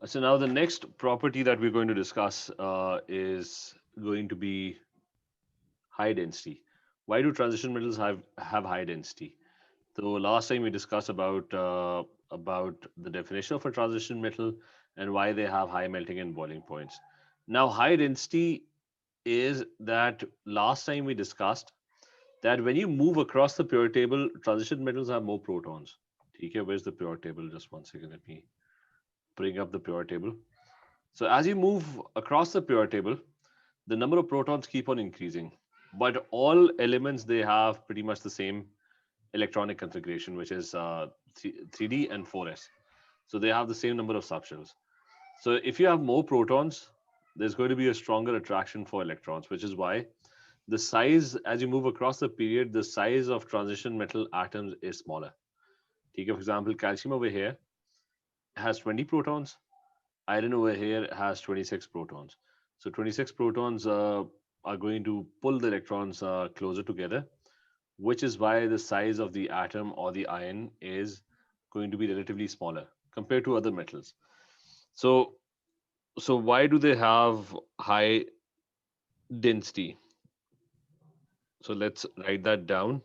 So now the next property that we're going to discuss is going to be high density. Why do transition metals have high density? So last time we discussed about the definition of a transition metal and why they have high melting and boiling points. Now high density is that last time we discussed that when you move across the periodic table, transition metals have more protons. Okay, where's the periodic table? Just one second, let me bring up the periodic table. So as you move across the periodic table, the number of protons keep on increasing, but all elements they have pretty much the same electronic configuration, which is 3D and 4s. So they have the same number of subshells. So if you have more protons, there's going to be a stronger attraction for electrons, which is why the size, as you move across the period, the size of transition metal atoms is smaller. Take for example, calcium over here has 20 protons, iron over here has 26 protons. So 26 protons are going to pull the electrons closer together, which is why the size of the atom or the ion is going to be relatively smaller compared to other metals. So, so why do they have high density? So let's write that down.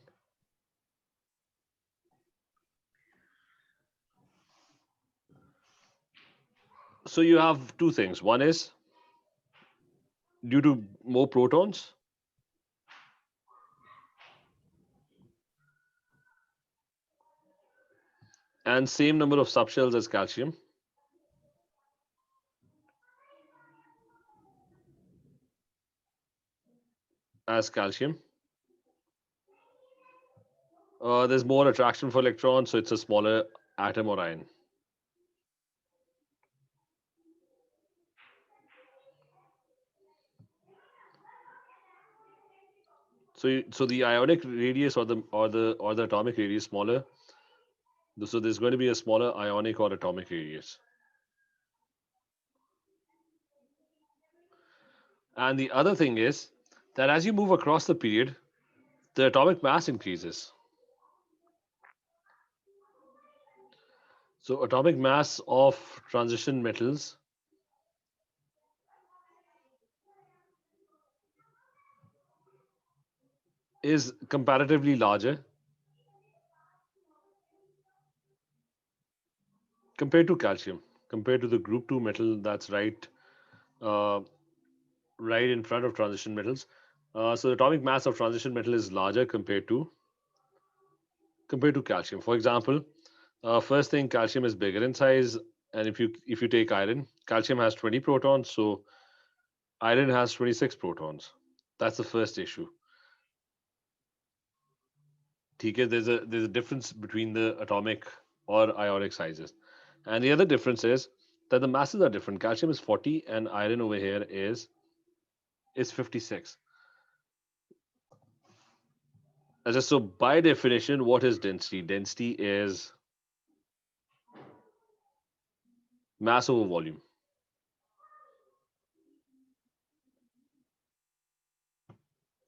So you have two things. One is due to more protons and same number of subshells as calcium. As calcium, there's more attraction for electrons, so it's a smaller atom or ion. So the ionic radius or the atomic radius smaller. So there's going to be a smaller ionic or atomic radius. And the other thing is that as you move across the period, the atomic mass increases. So atomic mass of transition metals is comparatively larger compared to calcium, compared to the group 2 metal that's uh, right in front of transition metals. So the atomic mass of transition metal is larger compared to calcium. For example, first thing, calcium is bigger in size, and if you take iron, calcium has 20 protons, so iron has 26 protons. That's the first issue. Okay, there's a difference between the atomic or ionic sizes, and the other difference is that the masses are different. Calcium is 40, and iron over here is 56. So by definition, what is density? Density is mass over volume.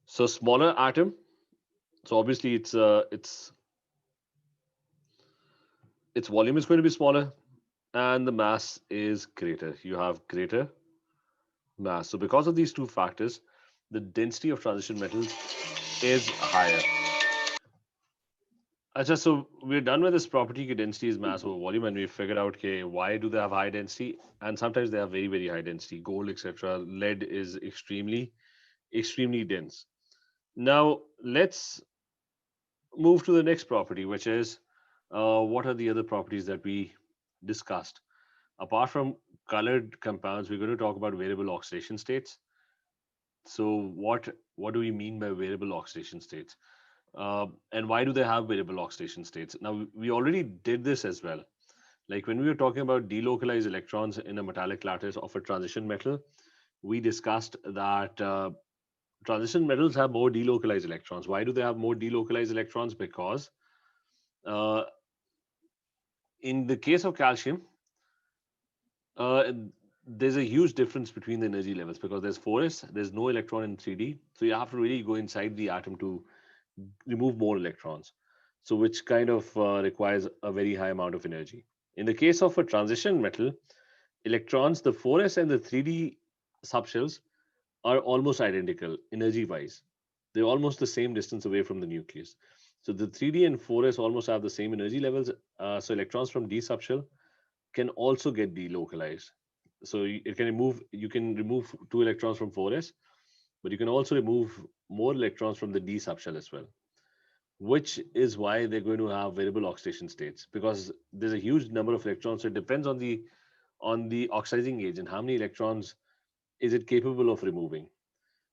So smaller atom. So obviously its volume is going to be smaller, and the mass is greater. You have greater mass. So because of these two factors, the density of transition metals is higher. So we're done with this property. Density is mass over volume, and we figured out why do they have high density, and sometimes they have very very high density. Gold, etc. Lead is extremely dense. Now let's move to the next property, which is what are the other properties that we discussed? Apart from colored compounds, we're going to talk about variable oxidation states. So what do we mean by variable oxidation states? And why do they have variable oxidation states? Now we already did this as well. Like when we were talking about delocalized electrons in a metallic lattice of a transition metal, we discussed that transition metals have more delocalized electrons. Why do they have more delocalized electrons? Because uh, in the case of calcium, uh, there's a huge difference between the energy levels because there's 4s, there's no electron in 3D. So you have to really go inside the atom to remove more electrons. So which kind of requires a very high amount of energy. In the case of a transition metal, Electrons, the 4s and the 3d subshells are almost identical energy wise. They're almost the same distance away from the nucleus. So the 3d and 4s almost have the same energy levels. So electrons from d subshell can also get delocalized. So it can remove, you can remove 2 electrons from 4s, but you can also remove more electrons from the d subshell as well, which is why they're going to have variable oxidation states, because there's a huge number of electrons. So it depends on the oxidizing agent, how many electrons is it capable of removing.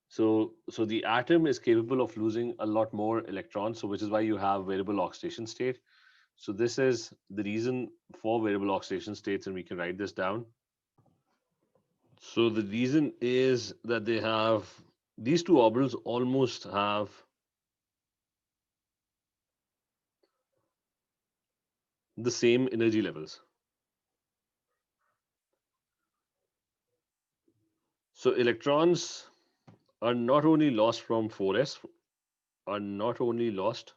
So the atom is capable of losing a lot more electrons, so which is why you have variable oxidation state. So this is the reason for variable oxidation states, and we can write this down. So the reason is that they have, these two orbitals almost have the same energy levels. So electrons are not only lost from 4s, are not only lost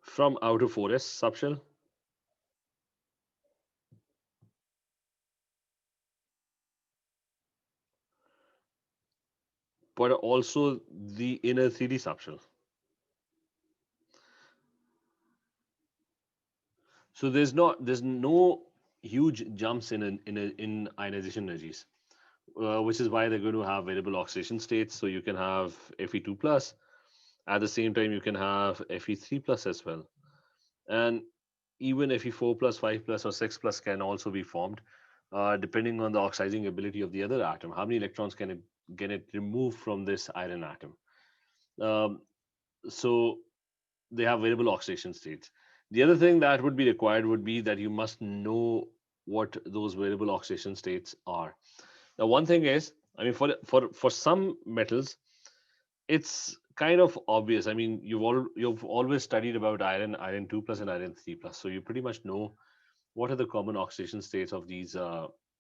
from outer 4s subshell, but also the inner 3d subshell. So there's no huge jumps in ionization energies, which is why they're going to have variable oxidation states. So you can have Fe2 plus. At the same time, you can have Fe3 plus as well, and even Fe4 plus, 5 plus, or 6 plus can also be formed, depending on the oxidizing ability of the other atom. How many electrons can it remove from this iron atom? Um, so they have variable oxidation states. The other thing that would be required would be that you must know what those variable oxidation states are. Now, one thing is, I mean, for some metals, it's kind of obvious. I mean, you've always studied about iron 2 plus and iron 3 plus, so you pretty much know what are the common oxidation states of these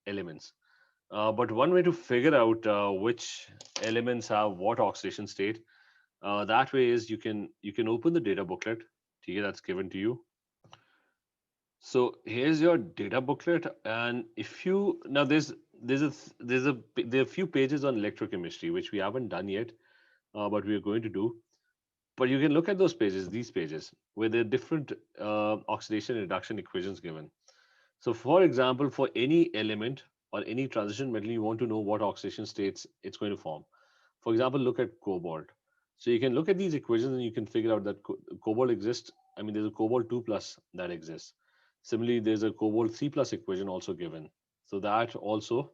elements. But one way to figure out which elements have what oxidation state, that way is you can open the data booklet. Okay, that's given to you. So here's your data booklet, and if you now there are a few pages on electrochemistry which we haven't done yet, but we are going to do. But you can look at those pages, these pages, where there are different oxidation and reduction equations given. So, for example, for any element or any transition metal, you want to know what oxidation states it's going to form. For example, look at cobalt. So you can look at these equations and you can figure out that cobalt exists. I mean, there's a cobalt 2 plus that exists. Similarly, there's a cobalt 3 plus equation also given. So that also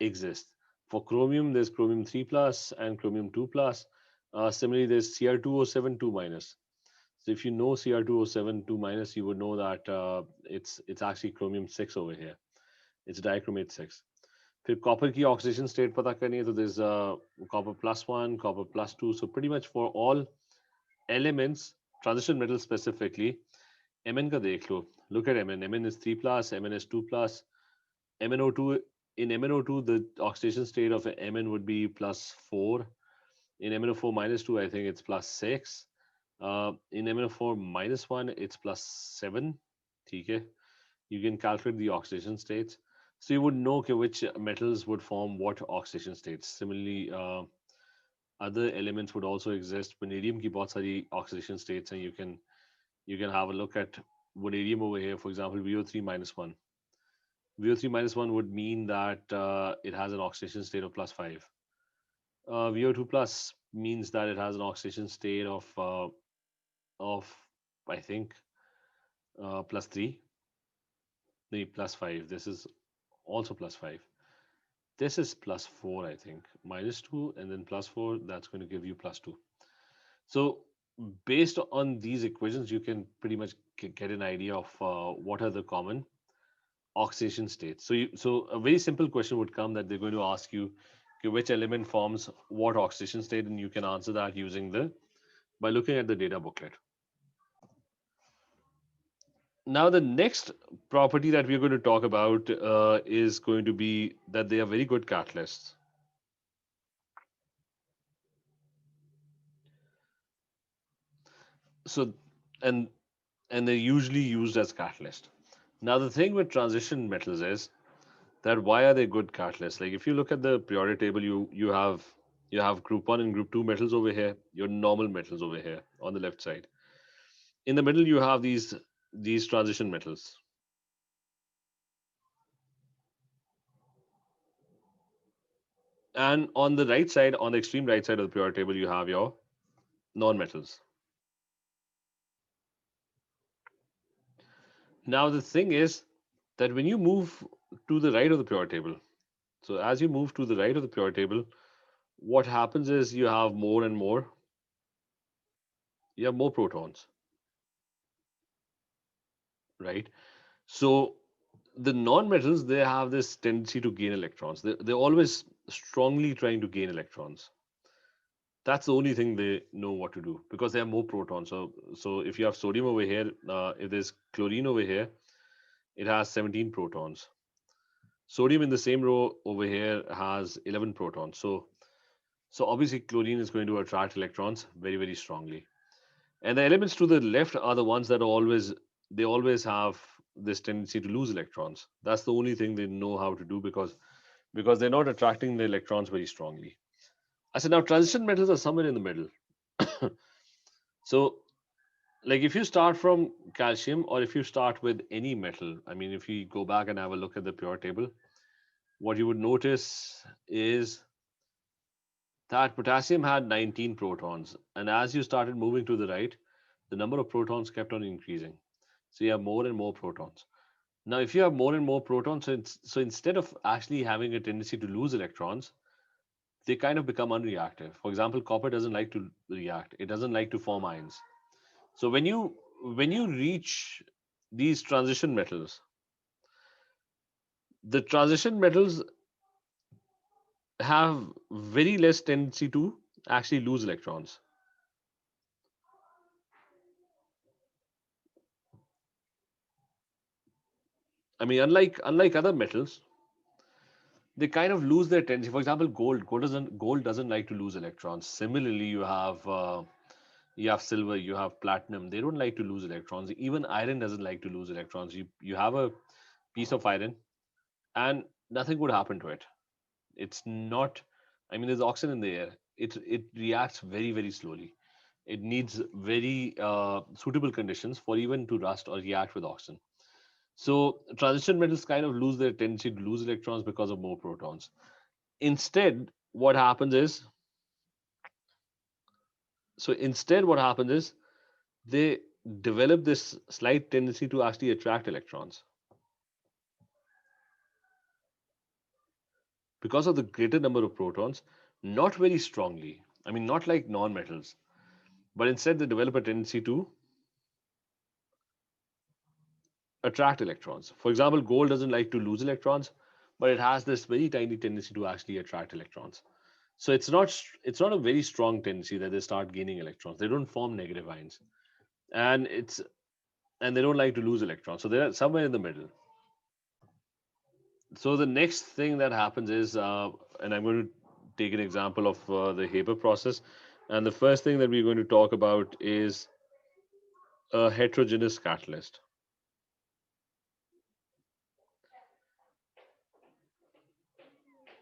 exists. For chromium, there's chromium 3 plus and chromium 2 plus. Similarly, there's Cr2O7 2 minus. So if you know Cr2O7 2 minus, you would know that it's actually chromium 6 over here. It's dichromate 6. फिर copper की oxidation state पता करनी है तो there's copper plus 1, copper plus 2. So pretty much for all elements, transition metals specifically, Mn का देख लो. Look at Mn. Mn is 3 plus, Mn is 2 plus. MnO2, in MnO2 the oxidation state of Mn would be plus 4. In MnO4 minus 2, I think it's plus 6. In MnO4 minus 1, it's plus 7. Okay. You can calculate the oxidation states. So you would know okay, which metals would form what oxidation states. Similarly, other elements would also exist. Vanadium की बहुत सारी oxidation states, and you can have a look at vanadium over here. For example, VO3 minus 1. VO3 minus 1 would mean that it has an oxidation state of plus 5. VO2 plus means that it has an oxidation state of I think plus 3. No, plus 5. This is also plus 5. This is plus 4, I think. Minus 2 and then plus 4, that's going to give you plus 2. So based on these equations, you can pretty much get an idea of what are the common oxidation states. So a very simple question would come that they're going to ask you, okay, which element forms what oxidation state, and you can answer that by looking at the data booklet. Now, the next property that we're going to talk about is going to be that they are very good catalysts. So, and and they're usually used as catalyst. Now the thing with transition metals is that why are they good catalysts? Like if you look at the periodic table, you have group 1 and group 2 metals over here, your normal metals over here on the left side. In the middle you have these transition metals. And on the right side, on the extreme right side of the periodic table, you have your non-metals. Now the thing is that when you move to the right of the periodic table, so as you move to the right of the periodic table, what happens is you have more protons, right? So the non-metals, they have this tendency to gain electrons. They're always strongly trying to gain electrons. That's the only thing they know what to do because they have more protons. So if you have sodium over here, if there's chlorine over here, it has 17 protons. Sodium in the same row over here has 11 protons. So obviously chlorine is going to attract electrons very, very strongly. And the elements to the left are the ones that they always have this tendency to lose electrons. That's the only thing they know how to do because they're not attracting the electrons very strongly. I said now transition metals are somewhere in the middle. So like if you start from calcium or if you start with any metal, I mean if you go back and have a look at the periodic table, what you would notice is that potassium had 19 protons, and as you started moving to the right, the number of protons kept on increasing. So you have more and more protons. Now, if you have more and more protons, so instead of actually having a tendency to lose electrons, they kind of become unreactive. For example, copper doesn't like to react; it doesn't like to form ions. So when you reach these transition metals, the transition metals have very less tendency to actually lose electrons. I mean, unlike other metals, they kind of lose their tendency. For example, gold doesn't like to lose electrons. Similarly, you have silver, you have platinum. They don't like to lose electrons. Even iron doesn't like to lose electrons. You have a piece of iron, and nothing would happen to it. It's not. I mean, there's oxygen in the air. It reacts very very slowly. It needs very suitable conditions for even to rust or react with oxygen. So transition metals kind of lose their tendency to lose electrons because of more protons. Instead, what happens is what happens is they develop this slight tendency to actually attract electrons because of the greater number of protons, not very strongly. I mean, not like non-metals, but instead they develop a tendency to attract electrons. For example, gold doesn't like to lose electrons, but it has this very tiny tendency to actually attract electrons. So it's not a very strong tendency that they start gaining electrons. They don't form negative ions, and they don't like to lose electrons. So they're somewhere in the middle. So the next thing that happens is, and I'm going to take an example of the Haber process, and the first thing that we're going to talk about is a heterogeneous catalyst.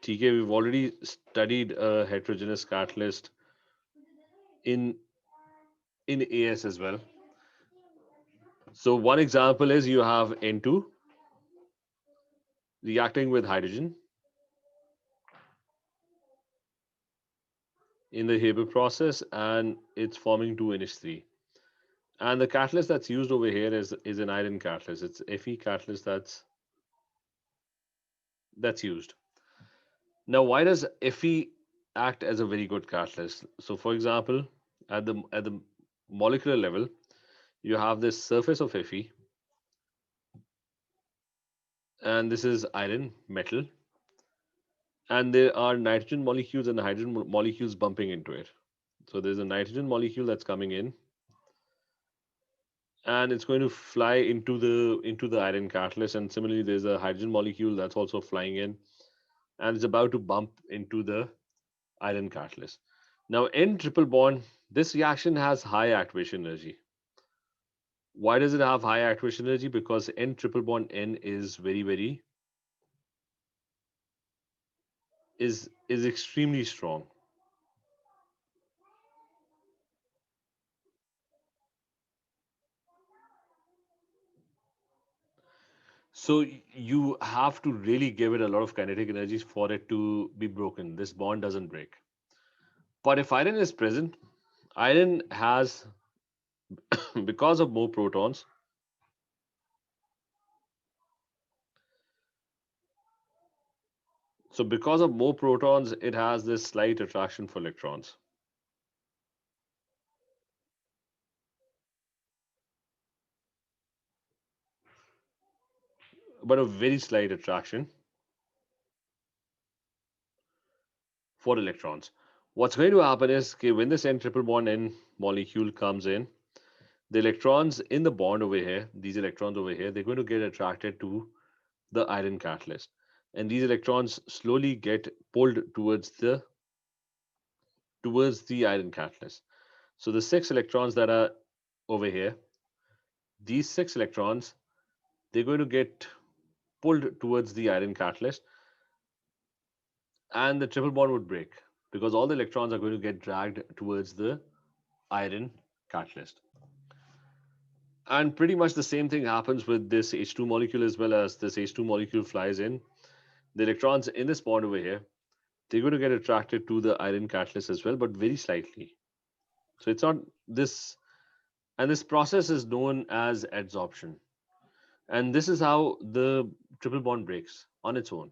TK, we've already studied a heterogeneous catalyst in AS as well. So one example is you have N2 reacting with hydrogen in the Haber process, and it's forming 2NH3. And the catalyst that's used over here is an iron catalyst. It's Fe catalyst that's used. Now, why does Fe act as a very good catalyst? So, for example, at the molecular level, you have this surface of Fe, and this is iron metal, and there are nitrogen molecules and hydrogen molecules bumping into it. So there's a nitrogen molecule that's coming in, and it's going to fly into the iron catalyst, and similarly, there's a hydrogen molecule that's also flying in, and it's about to bump into the iron catalyst. Now, N triple bond, this reaction has high activation energy. Why does it have high activation energy? Because N triple bond N is very is extremely strong. So you have to really give it a lot of kinetic energy for it to be broken. This bond doesn't break. But if iron is present, iron has, because of more protons, so because of more protons, it has this slight attraction for electrons, but a very slight attraction for electrons. What's going to happen is, okay, when this N triple bond N molecule comes in, the electrons in the bond over here, these electrons over here, they're going to get attracted to the iron catalyst. And these electrons slowly get pulled towards the iron catalyst. So the six electrons that are over here, these six electrons, they're going to get pulled towards the iron catalyst, and the triple bond would break because all the electrons are going to get dragged towards the iron catalyst. And pretty much the same thing happens with this H2 molecule as well. As this H2 molecule flies in, the electrons in this bond over here, they're going to get attracted to the iron catalyst as well, but very slightly. So it's not this, and this process is known as adsorption. And this is how the triple bond breaks on its own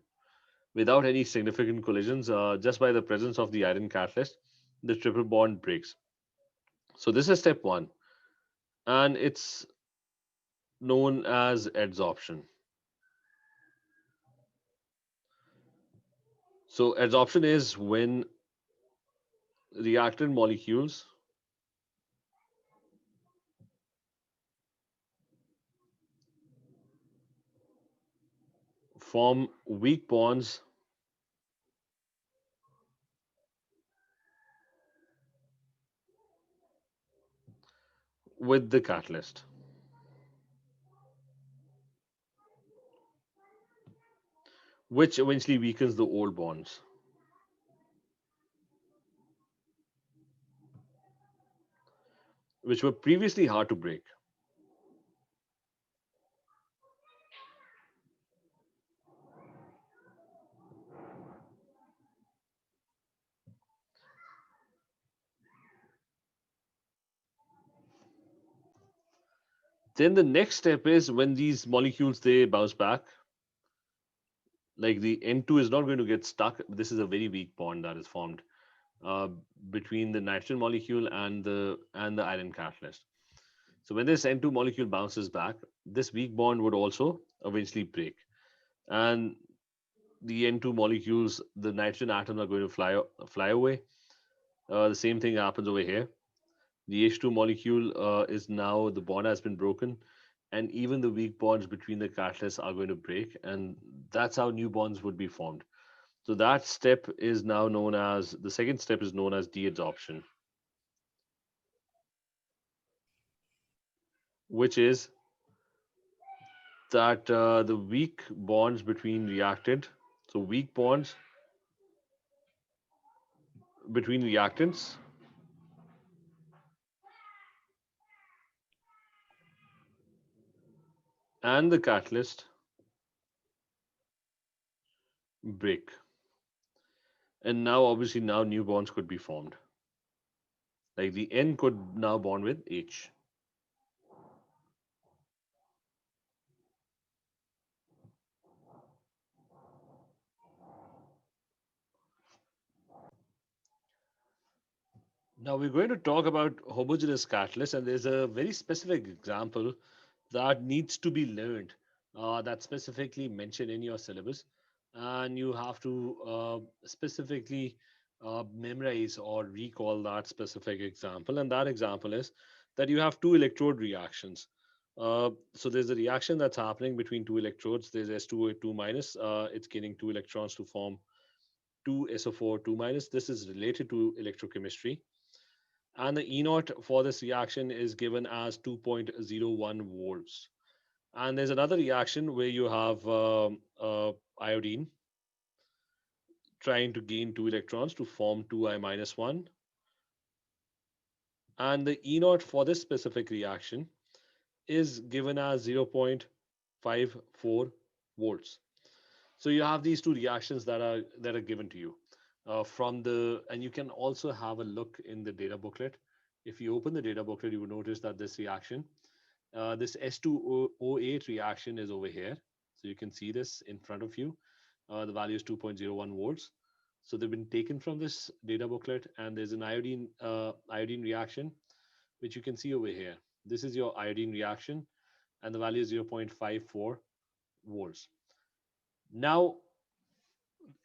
without any significant collisions, just by the presence of the iron catalyst, the triple bond breaks. So this is step one, and it's known as adsorption. So adsorption is when reactant molecules form weak bonds with the catalyst, which eventually weakens the old bonds, which were previously hard to break. Then the next step is when these molecules they bounce back, like the N2 is not going to get stuck. This is a very weak bond that is formed uh, between the nitrogen molecule and the iron catalyst. So when this N2 molecule bounces back, this weak bond would also eventually break, and the N2 molecules, the nitrogen atoms are going to fly away. The same thing happens over here. The H2 molecule is now the bond has been broken, and even the weak bonds between the catalysts are going to break, and that's how new bonds would be formed. So that step is now known as the second step is known as deadsorption, which is that the weak bonds between reactant, so weak bonds between reactants and the catalyst break. And now, obviously, now new bonds could be formed. Like the N could now bond with H. Now we're going to talk about homogeneous catalysts, and there's a very specific example that needs to be learned. That's specifically mentioned in your syllabus, and you have to specifically memorize or recall that specific example. And that example is that you have two electrode reactions. So there's a reaction that's happening between two electrodes. There's S2O2 minus. It's getting two electrons to form two SO4 2 minus. This is related to electrochemistry, And the E naught for this reaction is given as 2.01 volts. And there's another reaction where you have iodine trying to gain two electrons to form 2I minus 1. And the E naught for this specific reaction is given as 0.54 volts. So you have these two reactions that are given to you from the, and you can also have a look in the data booklet. If you open the data booklet, you will notice that this reaction, this S2O8 reaction is over here. So you can see this in front of you. The value is 2.01 volts. So they've been taken from this data booklet, and there's an iodine reaction, which you can see over here. This is your iodine reaction, and the value is 0.54 volts. Now,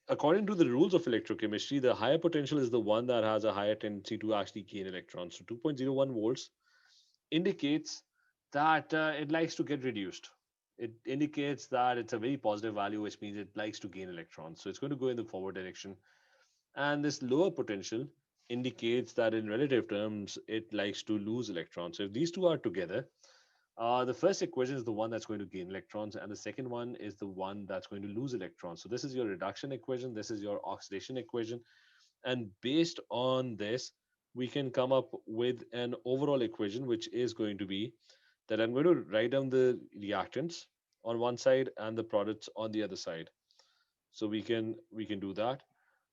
according to the rules of electrochemistry, the higher potential is the one that has a higher tendency to actually gain electrons. So 2.01 volts indicates that it likes to get reduced. It indicates that it's a very positive value, which means it likes to gain electrons. So it's going to go in the forward direction. And this lower potential indicates that in relative terms, it likes to lose electrons. So if these two are together, the first equation is the one that's going to gain electrons, and the second one is the one that's going to lose electrons. So this is your reduction equation, this is your oxidation equation, and based on this, we can come up with an overall equation, which is going to be that I'm going to write down the reactants on one side and the products on the other side. So we can do that.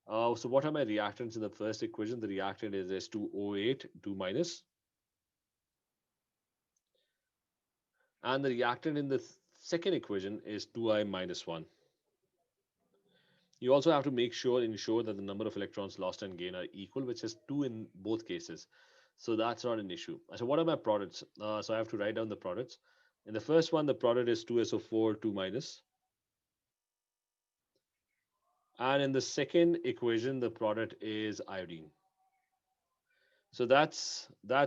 So what are my reactants in the first equation? The reactant is S2O8, 2 minus, and the reactant in the second equation is 2I minus 1. You also have to ensure that the number of electrons lost and gained are equal, which is 2 in both cases. So that's not an issue. So what are my products? So I have to write down the products. In the first one, the product is 2SO4, 2 minus. And in the second equation, the product is iodine. So that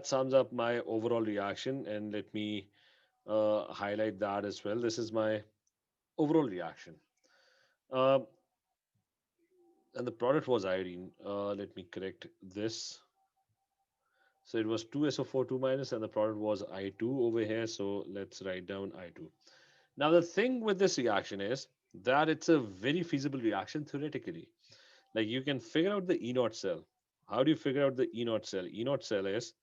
sums up my overall reaction. And let me highlight that as well. This is my overall reaction. Uh, and the product was iodine. Let me correct this. So it was 2SO4 2 minus, and the product was I2 over here. So let's write down I2. Now the thing with this reaction is that it's a very feasible reaction theoretically. Like you can figure out the E naught cell. How do you figure out the E naught cell? E naught cell is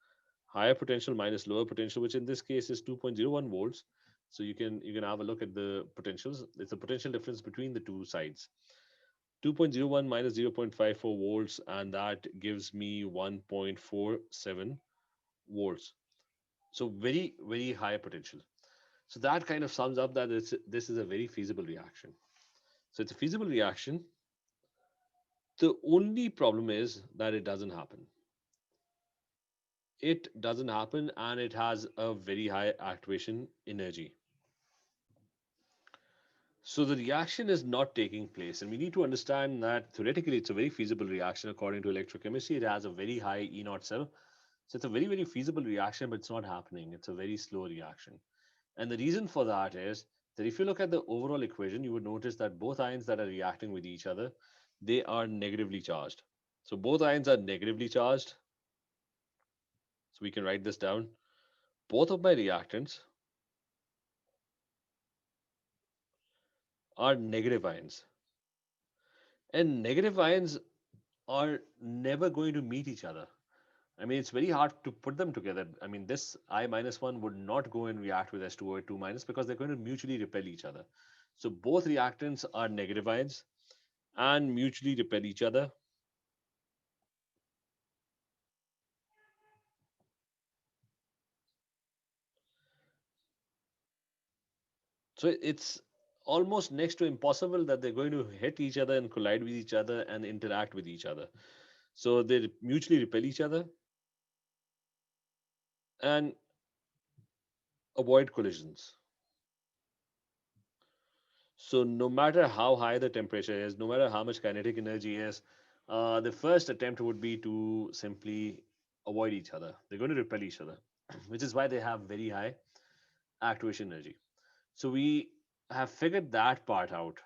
higher potential minus lower potential, which in this case is 2.01 volts. So you can have a look at the potentials. It's the potential difference between the two sides. 2.01 minus 0.54 volts, and that gives me 1.47 volts. So very, very high potential. So that kind of sums up that this is a very feasible reaction. So it's a feasible reaction. The only problem is that it doesn't happen. It doesn't happen, and it has a very high activation energy. So the reaction is not taking place, and we need to understand that theoretically it's a very feasible reaction according to electrochemistry. It has a very high E naught cell. So it's a very, very feasible reaction, but it's not happening. It's a very slow reaction. And the reason for that is that if you look at the overall equation, you would notice that both ions that are reacting with each other, they are negatively charged. So both ions are negatively charged. So we can write this down. Both of my reactants are negative ions. And negative ions are never going to meet each other. I mean, it's very hard to put them together. I mean, this I minus 1 would not go and react with S2O 2 minus because they're going to mutually repel each other. So both reactants are negative ions and mutually repel each other. So it's almost next to impossible that they're going to hit each other and collide with each other and interact with each other. So they mutually repel each other and avoid collisions. So no matter how high the temperature is, no matter how much kinetic energy is, the first attempt would be to simply avoid each other. They're going to repel each other, which is why they have very high activation energy. So we have figured that part out,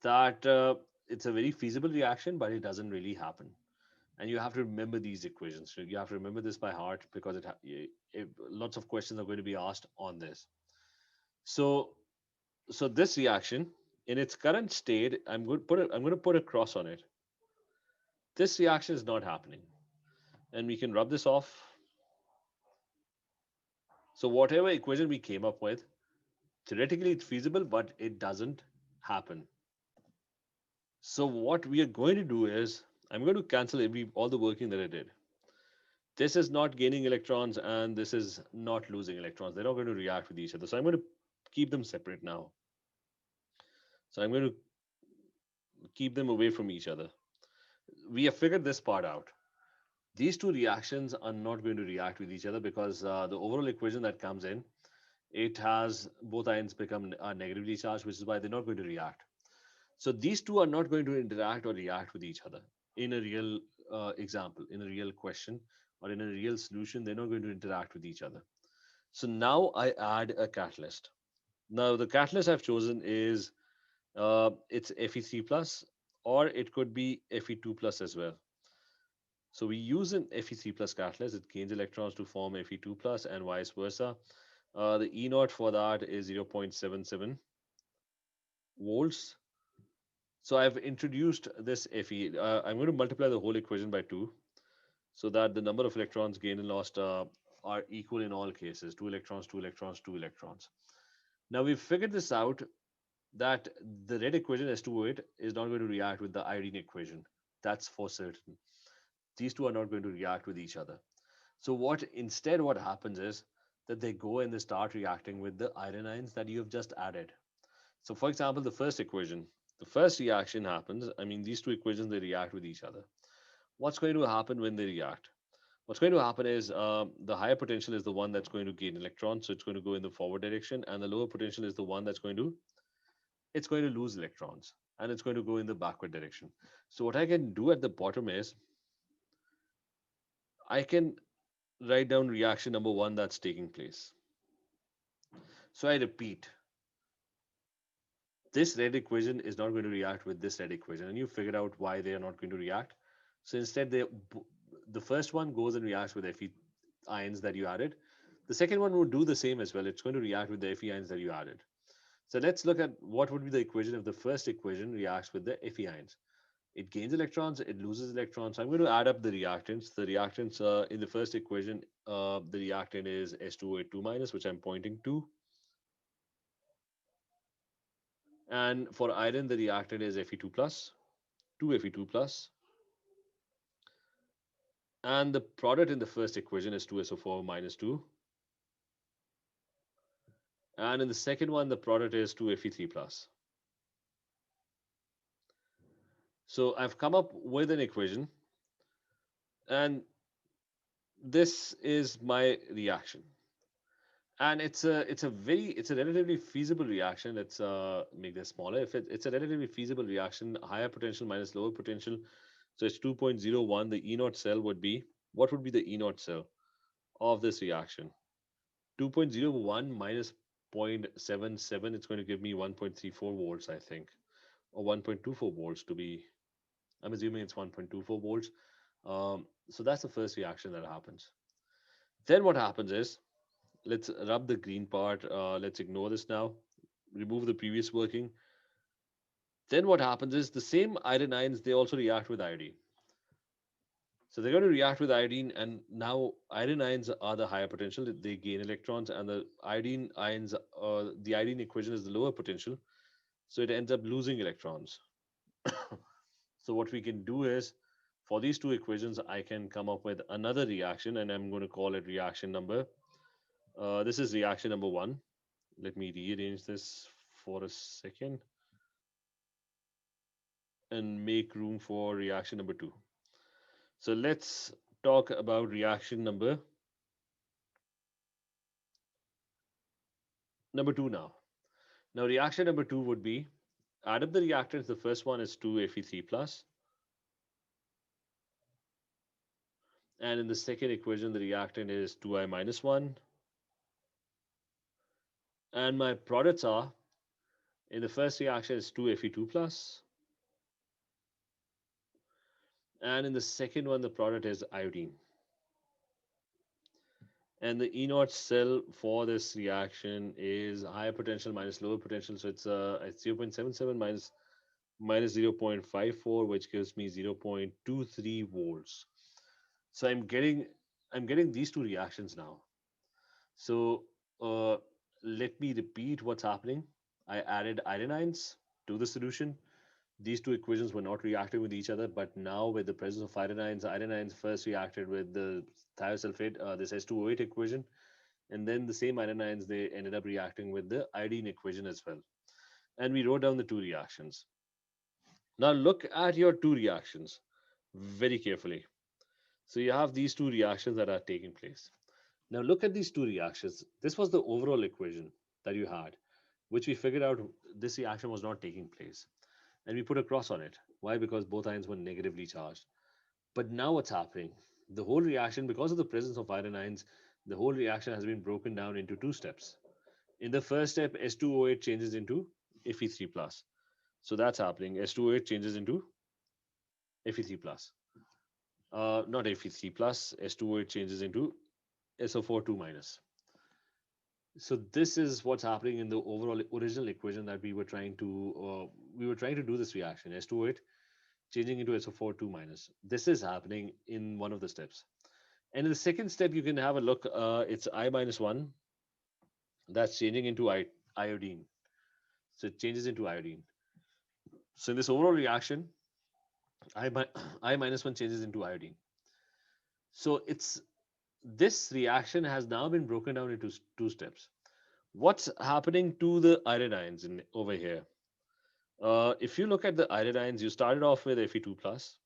that it's a very feasible reaction, but it doesn't really happen. And you have to remember these equations. So you have to remember this by heart because lots of questions are going to be asked on this. So, so this reaction in its current state, I'm going to put a cross on it. This reaction is not happening, and we can rub this off. So whatever equation we came up with, theoretically it's feasible, but it doesn't happen. So what we are going to do is I'm going to cancel all the working that I did. This is not gaining electrons and this is not losing electrons. They're not going to react with each other. So I'm going to keep them separate now. So I'm going to keep them away from each other. We have figured this part out. These two reactions are not going to react with each other because the overall equation that comes in, it has both ions become negatively charged, which is why they're not going to react. So these two are not going to interact or react with each other in a real example, in a real question, or in a real solution. They're not going to interact with each other. So now I add a catalyst. Now the catalyst I've chosen is it's Fe3 plus, or it could be Fe2 plus as well. So we use an Fe3 plus catalyst. It gains electrons to form Fe2 plus and vice versa. The E naught for that is 0.77 volts. So I've introduced this Fe. I'm going to multiply the whole equation by 2 so that the number of electrons gained and lost are equal in all cases. 2 electrons, 2 electrons, 2 electrons. Now we've figured this out that the red equation S2O8 is not going to react with the iodine equation. That's for certain. These two are not going to react with each other. So what happens is that they go and they start reacting with the iron ions that you have just added. So for example, the first reaction happens. I mean, these two equations, they react with each other. What's going to happen when they react? What's going to happen is the higher potential is the one that's going to gain electrons, so it's going to go in the forward direction, and the lower potential is the one it's going to lose electrons, and it's going to go in the backward direction. So what I can do at the bottom is I can write down reaction number one that's taking place. So I repeat, this red equation is not going to react with this red equation, and you figured out why they are not going to react. So instead, the first one goes and reacts with Fe ions that you added. The second one would do the same as well. It's going to react with the Fe ions that you added. So let's look at what would be the equation if the first equation reacts with the Fe ions. It gains electrons, it loses electrons. So I'm going to add up the reactants. The reactants in the first equation, the reactant is S2O82 minus, which I'm pointing to. And for iron, the reactant is Fe2 plus, 2 Fe2 plus. And the product in the first equation is 2SO4 minus 2. And in the second one, the product is 2Fe3 plus. So I've come up with an equation, and this is my reaction. And it's a relatively feasible reaction. Let's make this smaller. If it's a relatively feasible reaction, higher potential minus lower potential. So it's 2.01. The E naught cell would be, what would be the E naught cell of this reaction? 2.01 minus 0.77, it's going to give me 1.34 volts, I think, or 1.24 volts to be. I'm assuming it's 1.24 volts. So that's the first reaction that happens. Then what happens is, let's rub the green part. Let's ignore this now. Remove the previous working. Then what happens is the same iron ions, they also react with iodine. So they're going to react with iodine, and now iron ions are the higher potential. They gain electrons, and the iodine ions, the iodine equation is the lower potential. So it ends up losing electrons. So what we can do is, for these two equations, I can come up with another reaction, and I'm going to call it reaction number. This is reaction number one. Let me rearrange this for a second and make room for reaction number two. So let's talk about reaction number two now. Now reaction number two would be, add up the reactants. The first one is 2Fe3 plus, and in the second equation, the reactant is 2I minus 1. And my products are, in the first reaction is 2Fe2 plus, And in the second one, the product is iodine. And the E naught cell for this reaction is higher potential minus lower potential. So it's 0.77 minus 0.54, which gives me 0.23 volts. So I'm getting these two reactions now. So uh, let me repeat what's happening. I added iron ions to the solution. These two equations were not reacting with each other, but now with the presence of iron ions first reacted with the thiosulfate, this S2O8 equation, and then the same iron ions they ended up reacting with the iodine equation as well. And we wrote down the two reactions. Now look at your two reactions very carefully. So you have these two reactions that are taking place. Now look at these two reactions. This was the overall equation that you had, which we figured out this reaction was not taking place. And we put a cross on it. Why? Because both ions were negatively charged. But now what's happening? The whole reaction, because of the presence of iron ions, the whole reaction has been broken down into two steps. In the first step, S2O8 changes into Fe3 plus. So that's happening. S2O8 changes into Fe3 plus. Not Fe3 plus. S2O8 changes into SO4 2 minus. So this is what's happening in the overall original equation that we were trying to do this reaction. S2O8 changing into SO4 2 minus. This is happening in one of the steps. And in the second step, you can have a look. It's I minus 1 that's changing into iodine. So it changes into iodine. So in this overall reaction, I, I minus 1 changes into iodine. So it's this reaction has now been broken down into two steps. What's happening to the iron ions over here? If you look at the iron ions, you started off with Fe2 plus,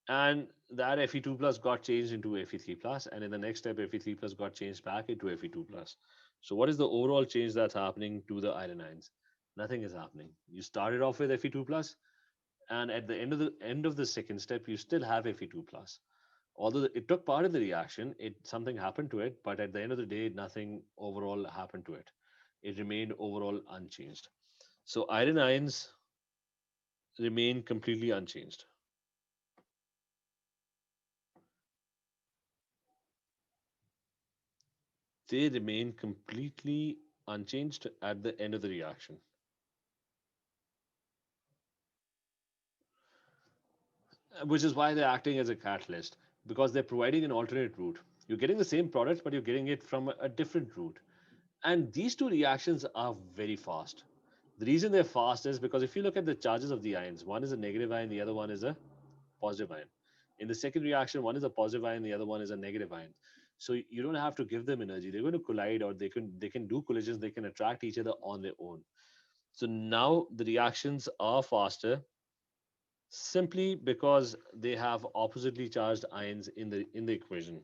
and that Fe2 plus got changed into Fe3 plus, and in the next step, Fe3 plus got changed back into Fe2 plus. So what is the overall change that's happening to the iron ions? Nothing is happening. You started off with Fe2 plus, and at the end of the second step, you still have Fe2 plus. Although it took part in the reaction, it something happened to it, but at the end of the day, nothing overall happened to it. It remained overall unchanged. So iron ions remain completely unchanged. They remain completely unchanged at the end of the reaction, which is why they're acting as a catalyst because they're providing an alternate route. You're getting the same product, but you're getting it from a different route. And these two reactions are very fast. The reason they're fast is because if you look at the charges of the ions, one is a negative ion, the other one is a positive ion. In the second reaction, one is a positive ion, the other one is a negative ion. So you don't have to give them energy. They're going to collide, or they can do collisions. They can attract each other on their own. So now the reactions are faster simply because they have oppositely charged ions in the equation.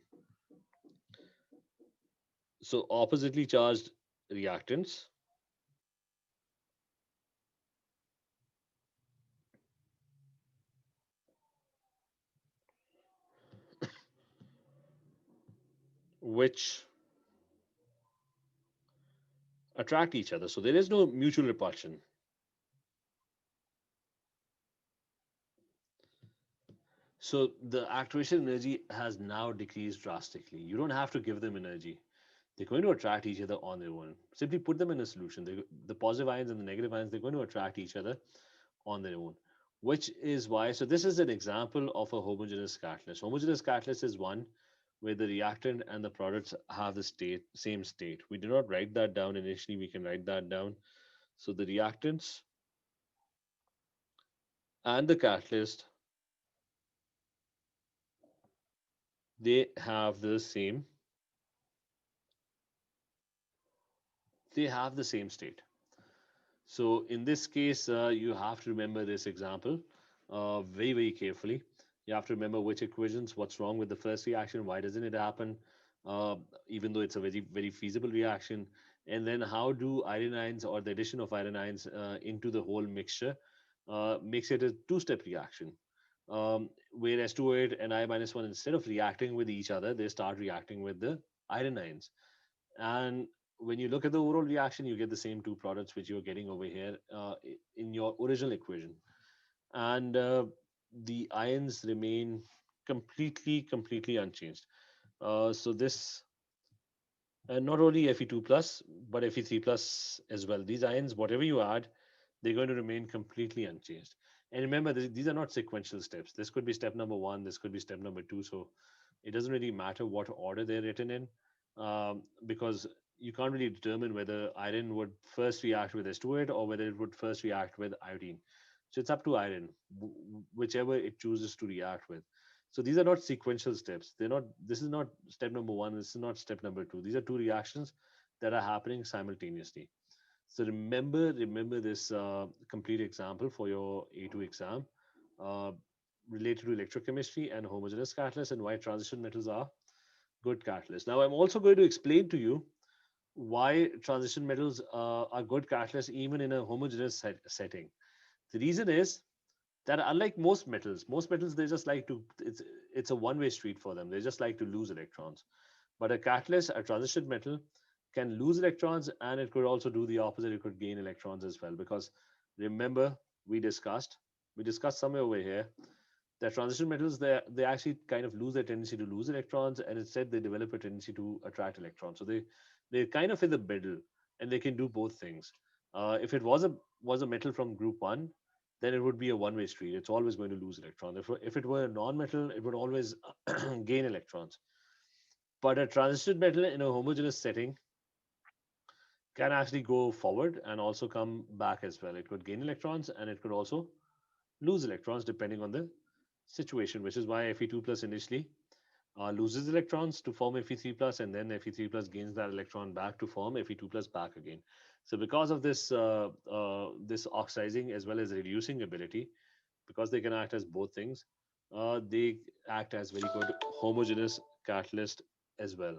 So oppositely charged reactants which attract each other. So there is no mutual repulsion. So the activation energy has now decreased drastically. You don't have to give them energy. They're going to attract each other on their own. Simply put them in a solution. The positive ions and the negative ions, they're going to attract each other on their own, which is why. So this is an example of a homogeneous catalyst. Homogeneous catalyst is one where the reactant and the products have the same state. We do not write that down initially. We can write that down. So the reactants and the catalyst, they have the same. They have the same state. So in this case, you have to remember this example very, very carefully. You have to remember which equations, what's wrong with the first reaction, why doesn't it happen, uh, even though it's a very, very feasible reaction, and then how do iron ions or the addition of iron ions into the whole mixture makes it a two-step reaction. Where S2O8 and I minus 1, instead of reacting with each other, they start reacting with the iron ions. And when you look at the overall reaction, you get the same two products which you're getting over here in your original equation. And the ions remain completely unchanged. So this not only Fe2 plus but Fe3 plus as well. These ions, whatever you add, they're going to remain completely unchanged. And remember, these are not sequential steps. This could be step number one, this could be step number two. So it doesn't really matter what order they're written in, because you can't really determine whether iron would first react with S2 or whether it would first react with iodine. So it's up to iron, whichever it chooses to react with. So these are not sequential steps. They're not. This is not step number one. This is not step number two. These are two reactions that are happening simultaneously. So remember this complete example for your A2 exam, uh, related to electrochemistry and homogeneous catalysts and why transition metals are good catalysts. Now I'm also going to explain to you why transition metals are good catalysts even in a homogeneous setting. The reason is that unlike most metals they just like to it's a one-way street for them. They just like to lose electrons. But a catalyst, a transition metal, can lose electrons and it could also do the opposite. It could gain electrons as well. Because remember, we discussed somewhere over here that transition metals they actually kind of lose their tendency to lose electrons and instead they develop a tendency to attract electrons. So they're kind of in the middle and they can do both things. If it was a metal from group one, then it would be a one-way street. It's always going to lose electrons. If it were a non-metal, it would always gain electrons. But a transition metal in a homogeneous setting can actually go forward and also come back as well. It could gain electrons and it could also lose electrons depending on the situation, which is why Fe2 plus initially loses electrons to form Fe3 plus, and then Fe3 plus gains that electron back to form Fe2 plus back again. So because of this this oxidizing as well as reducing ability, because they can act as both things, they act as very good homogeneous catalyst as well.